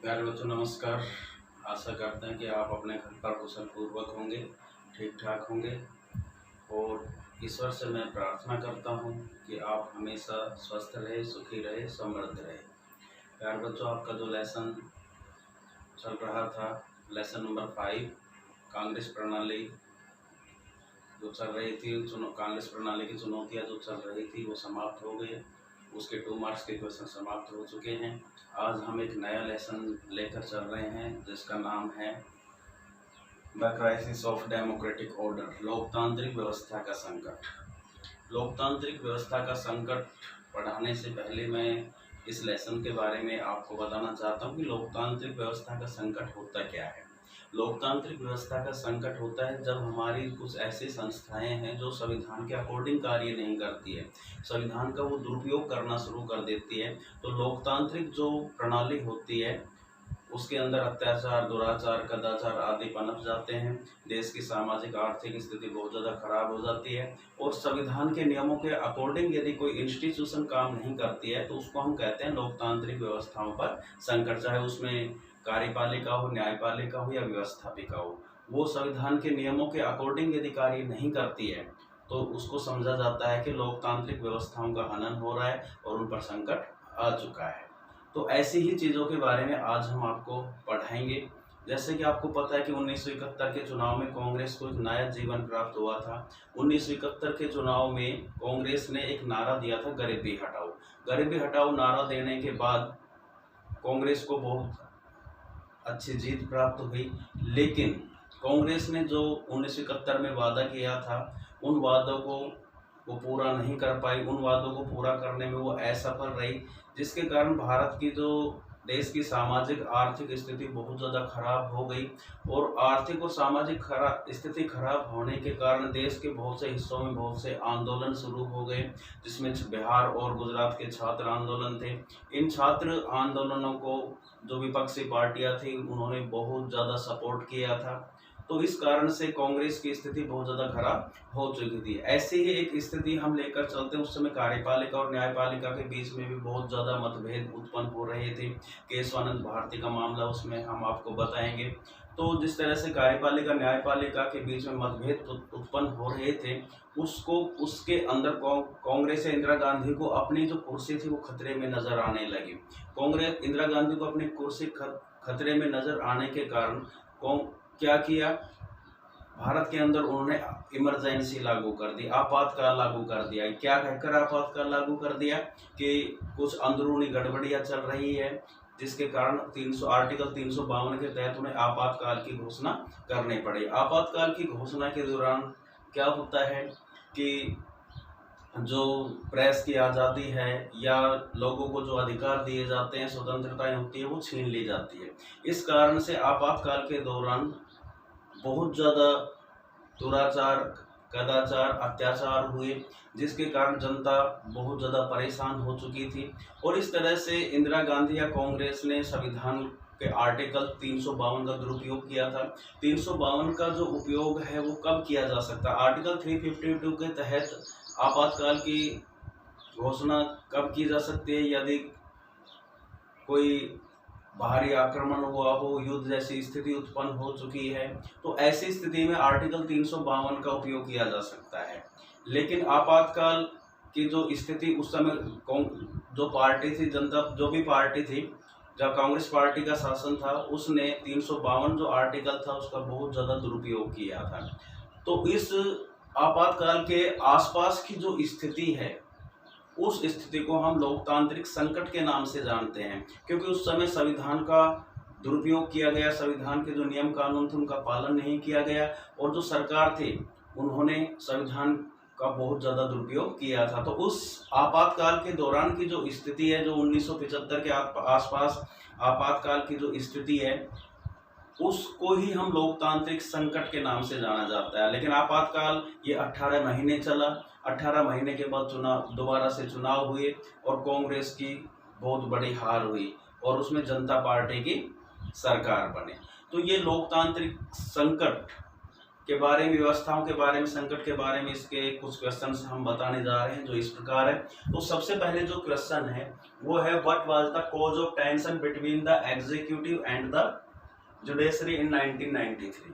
प्यारे बच्चों नमस्कार। आशा करते हैं कि आप अपने घर पर कुशल पूर्वक होंगे, ठीक ठाक होंगे और ईश्वर से मैं प्रार्थना करता हूं कि आप हमेशा स्वस्थ रहे, सुखी रहे, समृद्ध रहे। प्यारे बच्चों, आपका जो लेसन चल रहा था, लेसन नंबर 5, कांग्रेस प्रणाली जो चल रही थी, कांग्रेस प्रणाली की चुनौतियां जो चल रही थी वो समाप्त हो गई। उसके 2 मार्क्स के क्वेश्चन समाप्त हो चुके हैं। आज हम एक नया लेसन लेकर चल रहे हैं जिसका नाम है the crisis of democratic order, लोकतांत्रिक व्यवस्था का संकट। लोकतांत्रिक व्यवस्था का संकट पढ़ाने से पहले मैं इस लेसन के बारे में आपको बताना चाहता हूँ कि लोकतांत्रिक व्यवस्था का संकट होता क्या है। लोकतांत्रिक व्यवस्था का संकट होता है जब हमारी कुछ ऐसी संस्थाएं हैं जो संविधान के अकॉर्डिंग कार्य नहीं करती है, संविधान का वो दुरुपयोग करना शुरू कर देती है। तो लोकतांत्रिक जो प्रणाली होती है उसके अंदर अत्याचार, दुराचार, कदाचार आदि पनप जाते हैं। देश की सामाजिक आर्थिक स्थिति बहुत ज़्यादा खराब हो जाती है और संविधान के नियमों के अकॉर्डिंग यदि कोई इंस्टीट्यूशन काम नहीं करती है तो उसको हम कहते हैं लोकतांत्रिक व्यवस्थाओं पर संकट। चाहे उसमें कार्यपालिका हो, न्यायपालिका हो या व्यवस्थापिका हो, वो संविधान के नियमों के अकॉर्डिंग यदि कार्य नहीं करती है तो उसको समझा जाता है कि लोकतांत्रिक व्यवस्थाओं का हनन हो रहा है और उन पर संकट आ चुका है। तो ऐसी ही चीज़ों के बारे में आज हम आपको पढ़ाएंगे। जैसे कि आपको पता है कि 1971 के चुनाव में कांग्रेस को एक नया जीवन प्राप्त हुआ था। 1971 के चुनाव में कांग्रेस ने एक नारा दिया था, गरीबी हटाओ। गरीबी हटाओ नारा देने के बाद कांग्रेस को बहुत अच्छी जीत प्राप्त हुई। लेकिन कांग्रेस ने जो 1971 में वादा किया था उन वादों को वो पूरा नहीं कर पाई। उन वादों को पूरा करने में वो असफल रही, जिसके कारण भारत की जो देश की सामाजिक आर्थिक स्थिति बहुत ज़्यादा खराब हो गई। और आर्थिक और सामाजिक स्थिति खराब होने के कारण देश के बहुत से हिस्सों में बहुत से आंदोलन शुरू हो गए, जिसमें बिहार और गुजरात के छात्र आंदोलन थे। इन छात्र आंदोलनों को जो विपक्षी पार्टियां थी उन्होंने बहुत ज़्यादा सपोर्ट किया था। तो इस कारण से कांग्रेस की स्थिति बहुत ज़्यादा खराब हो चुकी थी। ऐसी ही एक स्थिति हम लेकर चलते हैं। उस समय कार्यपालिका और न्यायपालिका के बीच में भी बहुत ज़्यादा मतभेद उत्पन्न हो रहे थे। केशवानंद भारती का मामला उसमें हम आपको बताएंगे। तो जिस तरह से कार्यपालिका न्यायपालिका के बीच में मतभेद उत्पन्न हो रहे थे, उसको उसके अंदर कांग्रेस या इंदिरा गांधी को अपनी जो कुर्सी थी वो खतरे में नजर आने लगी। कांग्रेस इंदिरा गांधी को अपनी कुर्सी खतरे में नजर आने के कारण क्या किया, भारत के अंदर उन्होंने इमरजेंसी लागू कर दी, आपातकाल लागू कर दिया। क्या कहकर आपातकाल लागू कर दिया कि कुछ अंदरूनी गड़बड़ियां चल रही है, जिसके कारण आर्टिकल 352 के तहत उन्हें आपातकाल की घोषणा करनी पड़ी। आपातकाल की घोषणा के दौरान क्या होता है कि जो प्रेस की आज़ादी है या लोगों को जो अधिकार दिए जाते हैं, स्वतंत्रताएं होती है, वो छीन ली जाती है। इस कारण से आपातकाल के दौरान बहुत ज़्यादा दुराचार, कदाचार, अत्याचार हुए, जिसके कारण जनता बहुत ज़्यादा परेशान हो चुकी थी। और इस तरह से इंदिरा गांधी या कांग्रेस ने संविधान के आर्टिकल 352 का दुरुपयोग किया था। 352 का जो उपयोग है वो कब किया जा सकता है? आर्टिकल 352 के तहत आपातकाल की घोषणा कब की जा सकती है? यदि कोई बाहरी आक्रमण हुआ हो, युद्ध जैसी स्थिति उत्पन्न हो चुकी है, तो ऐसी स्थिति में आर्टिकल 352 का उपयोग किया जा सकता है। लेकिन आपातकाल की जो स्थिति उस समय जो पार्टी थी, जनता जो भी पार्टी थी, जब कांग्रेस पार्टी का शासन था, उसने 352 जो आर्टिकल था उसका बहुत ज़्यादा दुरुपयोग किया था। तो इस आपातकाल के आसपास की जो स्थिति है उस स्थिति को हम लोकतांत्रिक संकट के नाम से जानते हैं, क्योंकि उस समय संविधान का दुरुपयोग किया गया, संविधान के जो नियम कानून थे उनका पालन नहीं किया गया और जो सरकार थी उन्होंने संविधान का बहुत ज़्यादा दुरुपयोग किया था। तो उस आपातकाल के दौरान की जो स्थिति है, जो 1975 के आसपास आपातकाल की जो स्थिति है, उसको ही हम लोकतांत्रिक संकट के नाम से जाना जाता है। लेकिन आपातकाल ये 18 महीने चला। 18 महीने के बाद दोबारा से चुनाव हुए और कांग्रेस की बहुत बड़ी हार हुई और उसमें जनता पार्टी की सरकार बने। तो ये लोकतांत्रिक संकट के बारे में, व्यवस्थाओं के बारे में, संकट के बारे में इसके कुछ क्वेश्चन हम बताने जा रहे हैं जो इस प्रकार है। तो सबसे पहले जो क्वेश्चन है वो है, what was the cause of tension between the executive and the judiciary in 1993।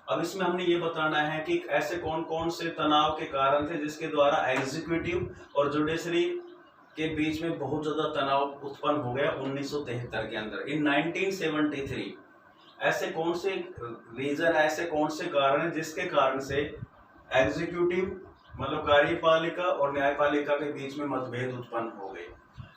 अब इसमें हमने ये बताना है कि ऐसे कौन कौन से तनाव के कारण थे जिसके द्वारा एग्जीक्यूटिव और जुडिशरी के बीच में बहुत ज्यादा तनाव उत्पन्न हो गया 1973 के अंदर। इन 1973 ऐसे कौन से रीजन, ऐसे कौन से कारण हैं जिसके कारण से एग्जीक्यूटिव मतलब कार्यपालिका और न्यायपालिका के बीच में मतभेद उत्पन्न हो गए।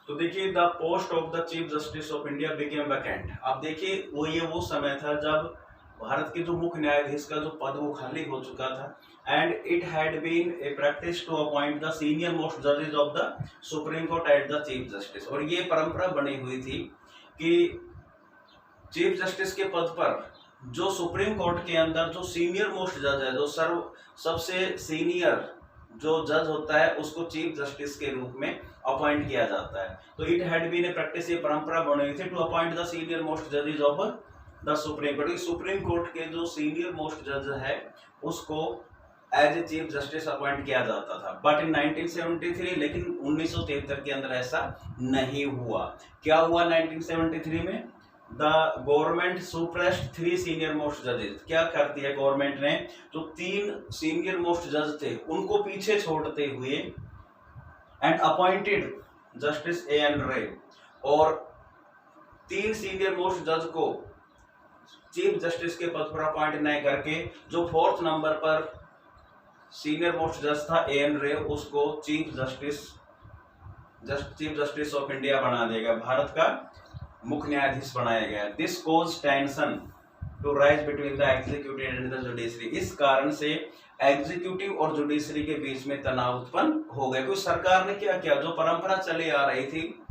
तो देखिए, the post of the chief justice of India became vacant. अब देखिए वो समय था जब भारत के जो मुख्य न्यायाधीश का जो पद वो खाली हो चुका था। And it had been a practice to appoint the senior most जजेस of the supreme court at the chief justice. और ये परंपरा बनी हुई थी कि चीफ जस्टिस के पद पर जो सुप्रीम कोर्ट के अंदर जो सीनियर मोस्ट जज है, जो सबसे सीनियर जो जज होता है, उसको चीफ जस्टिस के रूप में अपॉइंट किया जाता है। तो it had been a practice, ये परंपरा बनी हुई थी to appoint the senior most जजेस of the supreme court. Supreme court के जो सीनियर मोस्ट जज है उसको as a chief justice appoint किया जाता था। बट इन 1973, लेकिन 1973 के अंदर ऐसा नहीं हुआ। क्या हुआ 1973 में? द गवर्नमेंट सुप्रेस्ड 3 सीनियर मोस्ट जजेस। क्या कर दिया गवर्नमेंट ने? जो 3 सीनियर मोस्ट जज थे उनको पीछे छोड़ते हुए एंड अपॉइंटेड जस्टिस A.N. रे, और 3 सीनियर मोस्ट जज को चीफ जस्टिस के पद पर अपॉइंट नहीं करके जो 4th नंबर पर सीनियर मोस्ट जज था A.N. रे, उसको चीफ जस्टिस ऑफ इंडिया बना देगा, भारत का मुख्य न्यायाधीश बनाया गया। This cause tension to rise between the executive and the judiciary. इस कारण से एग्जीक्यूटिव और जुडिशरी के बीच में तनाव उत्पन्न हो गया। कोई सरकार ने क्या किया, जो परंपरा चली आ रही थी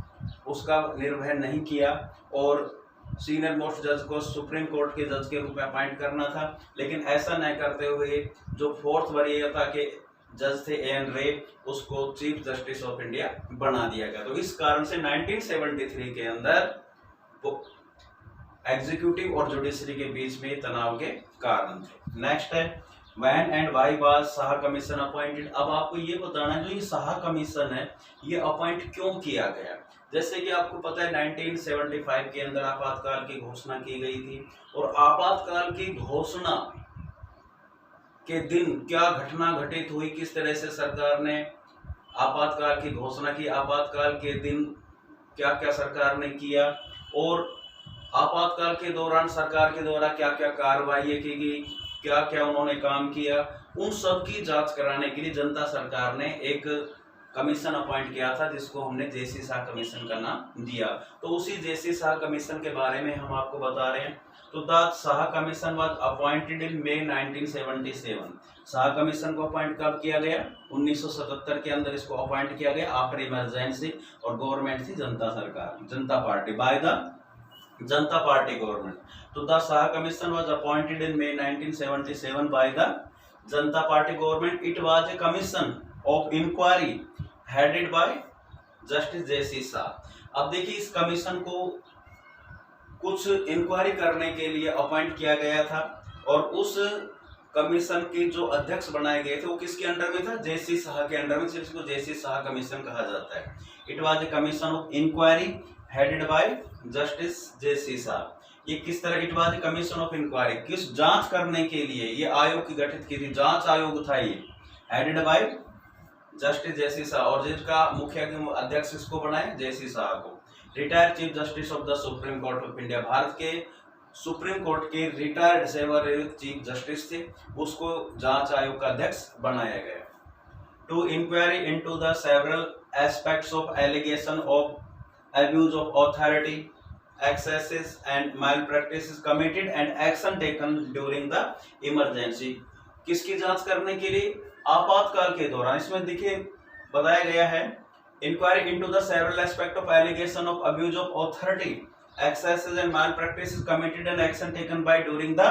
उसका निर्वहन नहीं किया और सीनियर मोस्ट जज को सुप्रीम कोर्ट के जज के रूप में अपॉइंट करना था, लेकिन ऐसा नहीं करते हुए जो 4th वरीयता के जज थे A.N. रे, उसको चीफ जस्टिस ऑफ इंडिया बना दिया गया। तो इस कारण से 1973 के अंदर वो एग्जीक्यूटिव और जुडिशरी के बीच में तनाव के कारण थे। नेक्स्ट है, when and why was Shah commission appointed. अब आपको ये बताना है जो ये शाह कमीशन है ये अपॉइंट क्यों किया गया। जैसे कि आपको पता है 1975 के अंदर आपातकाल की घोषणा की गई थी, और आपातकाल की घोषणा के दिन क्या घटना घटित हुई, किस तरह से सरकार ने आपातकाल की घोषणा की, आपातकाल के दिन क्या क्या सरकार ने किया, और आपातकाल के दौरान सरकार के द्वारा क्या क्या कार्रवाई की गई, क्या क्या उन्होंने काम किया, उन सब की जांच कराने के लिए जनता सरकार ने एक कमीशन अपॉइंट किया था जिसको हमने जे.सी. शाह कमीशन का नाम दिया। तो उसी जे.सी. शाह कमीशन के बारे में हम आपको बता रहे हैं। तो the Shah commission was appointed in May 1977। Shah commission को अपॉइंट कब किया गया? 1977 के अंदर इसको अपॉइंट किया गया आफ्टर इमरजेंसी, और गवर्नमेंट थी जनता सरकार, Janata party, by the Janata party government. तो the Shah commission was appointed in May 1977 by the Janata party government. It was a commission of inquiry headed by justice JC. Shah. अब देखिए इस कमीशन को कुछ इंक्वायरी करने के लिए अपॉइंट किया गया था, और उस कमीशन के जो अध्यक्ष बनाए गए थे वो किसके अंडर में था? जे.सी. शाह के अंडर में, जिसको जे.सी. शाह कमीशन कहा जाता है। It was a commission of inquiry headed by justice JC. Shah. ये किस तरह? It was a commission of inquiry, किस जांच करने के लिए ये आयोग की गठित की थी, जांच आयोग था ये, headed by justice JC. Shah, और जिसका मुख्य अध्यक्ष इसको बनाए जे.सी. शाह को। Retired chief justice of the supreme court of India, Bharat के सुप्रीम कोर्ट के रिटायर्ड सेवानिवृत्त चीफ जस्टिस थे, उसको जांच आयोग का अध्यक्ष बनाया गया। To inquiry into the several aspects of allegation of abuse of authority, excesses and malpractices committed and action taken during the emergency। किसकी जांच करने के लिए? आपातकाल के दौरान। इसमें देखिए बताया गया है, inquiry into the several aspect of allegation of abuse of authority, excesses and malpractices committed and action taken by during the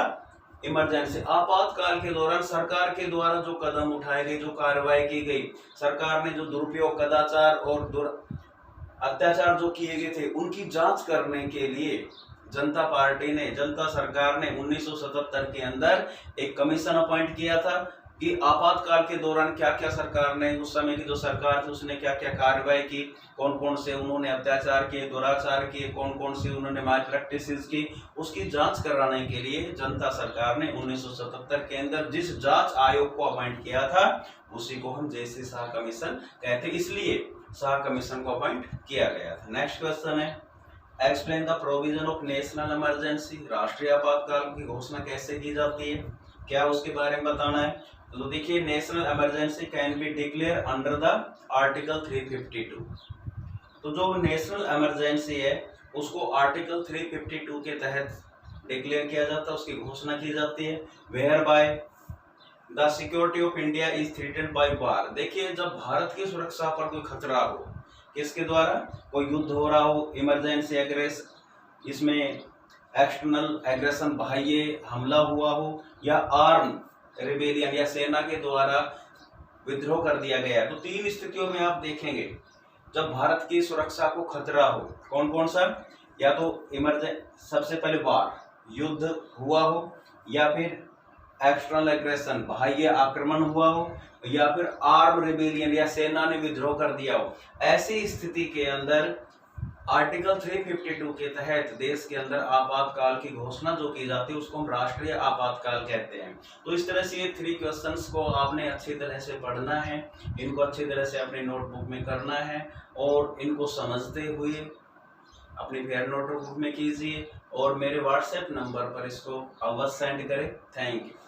emergency। आपातकाल के दौरान सरकार के द्वारा जो कदम उठाए गए, जो कार्रवाई की गई, सरकार ने जो दुरुपयोग, कदाचार और अत्याचार जो किए गए थे उनकी जांच करने के लिए जनता पार्टी ने, जनता सरकार ने 1977 के अंदर एक कमीशन अपॉइंट किया था कि आपातकाल के दौरान क्या क्या सरकार ने, उस समय की जो सरकार थी उसने क्या क्या कार्रवाई की, कौन कौन से उन्होंने अत्याचार किए, दुराचार किए, कौन कौन सी उन्होंने माल प्रैक्टिसेस की, उसकी जांच कराने के लिए जनता सरकार ने 1977 के अंदर जिस जांच आयोग को अपॉइंट किया था उसी को हम जयश्री शाह कमीशन कहते हैं, इसलिए शाह कमीशन को अपॉइंट किया गया था। नेक्स्ट क्वेश्चन है, explain the provision of national emergency. राष्ट्रीय आपातकाल की घोषणा कैसे की जाती है, क्या उसके बारे में बताना है। तो देखिए, national emergency can be declare under the article 352। तो जो नेशनल इमरजेंसी है उसको आर्टिकल 352 के तहत डिक्लेयर किया जाता है, उसकी घोषणा की जाती है। Whereby the security of India is threatened by war. देखिए, जब भारत की सुरक्षा पर कोई खतरा हो, किसके द्वारा, कोई युद्ध हो रहा हो, इमरजेंसी एग्रेस, इसमें एक्सटर्नल एग्रेशन, बाह्य हमला हुआ हो, या आर्म रिबेलियन या सेना के द्वारा विद्रोह कर दिया गया, तो तीन स्थितियों में आप देखेंगे जब भारत की सुरक्षा को खतरा हो, कौन कौन सा, या तो सबसे पहले वार, युद्ध हुआ हो, या फिर एक्सटर्नल एग्रेशन, बाह्य आक्रमण हुआ हो, या फिर आर्म रिबेलियन या सेना ने विद्रोह कर दिया हो। ऐसी स्थिति के अंदर आर्टिकल 352 के तहत देश के अंदर आपातकाल की घोषणा जो की जाती है उसको हम राष्ट्रीय आपातकाल कहते हैं। तो इस तरह से ये 3 क्वेश्चंस को आपने अच्छी तरह से पढ़ना है, इनको अच्छी तरह से अपने नोटबुक में करना है और इनको समझते हुए अपनी फेयर नोटबुक में कीजिए और मेरे व्हाट्सएप नंबर पर इसको अवश्य सेंड करें। Thank you.